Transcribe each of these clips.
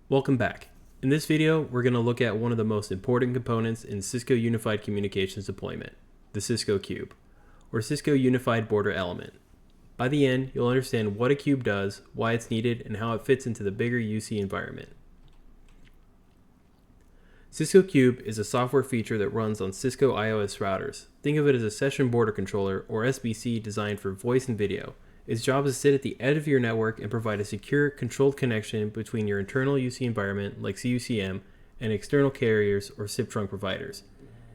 Welcome back. In this video, we're going to look at one of the most important components in Cisco Unified Communications deployment, the Cisco CUBE, or Cisco Unified Border Element. By the end, you'll understand what a CUBE does, why it's needed, and how it fits into the bigger UC environment. Cisco CUBE is a software feature that runs on Cisco iOS routers. Think of it as a session border controller, or SBC, designed for voice and video. Its job is to sit at the edge of your network and provide a secure, controlled connection between your internal UC environment, like CUCM, and external carriers or SIP trunk providers.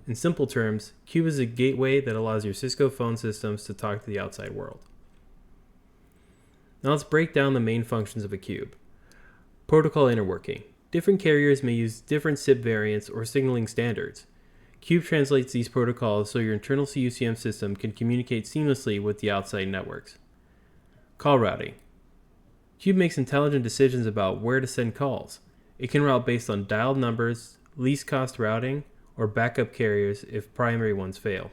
In simple terms, CUBE is a gateway that allows your Cisco phone systems to talk to the outside world. Now let's break down the main functions of a CUBE. Protocol interworking. Different carriers may use different SIP variants or signaling standards. CUBE translates these protocols so your internal CUCM system can communicate seamlessly with the outside networks. Call routing. CUBE makes intelligent decisions about where to send calls. It can route based on dialed numbers, least cost routing, or backup carriers if primary ones fail.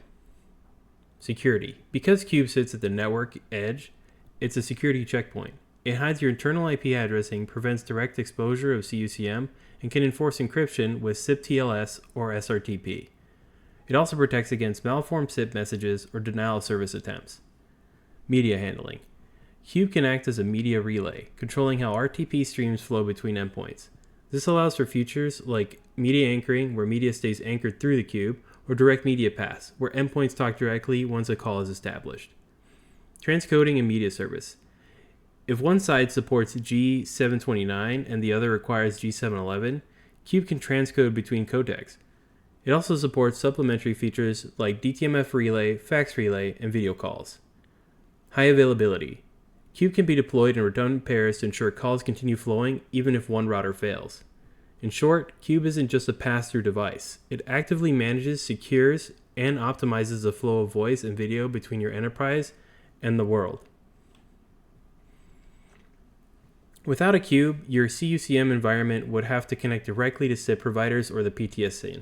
Security. Because CUBE sits at the network edge, it's a security checkpoint. It hides your internal IP addressing, prevents direct exposure of CUCM, and can enforce encryption with SIP TLS or SRTP. It also protects against malformed SIP messages or denial of service attempts. Media handling. CUBE can act as a media relay, controlling how RTP streams flow between endpoints. This allows for features like media anchoring, where media stays anchored through the CUBE, or direct media paths, where endpoints talk directly once a call is established. Transcoding and media service. If one side supports G729 and the other requires G711, CUBE can transcode between codecs. It also supports supplementary features like DTMF relay, fax relay, and video calls. High availability. CUBE can be deployed in redundant pairs to ensure calls continue flowing even if one router fails. In short, CUBE isn't just a pass-through device. It actively manages, secures, and optimizes the flow of voice and video between your enterprise and the world. Without a CUBE, your CUCM environment would have to connect directly to SIP providers or the PSTN.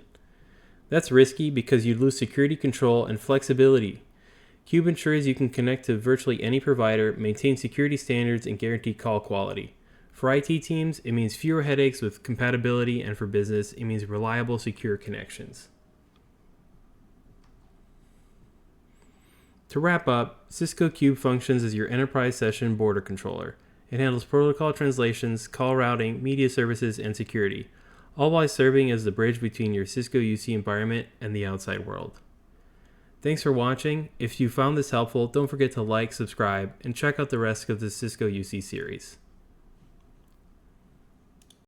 That's risky because you'd lose security control and flexibility. CUBE ensures you can connect to virtually any provider, maintain security standards, and guarantee call quality. For IT teams, it means fewer headaches with compatibility, and for business, it means reliable, secure connections. To wrap up, Cisco CUBE functions as your enterprise session border controller. It handles protocol translations, call routing, media services, and security, all while serving as the bridge between your Cisco UC environment and the outside world. Thanks for watching. If you found this helpful, don't forget to like, subscribe, and check out the rest of the Cisco UC series.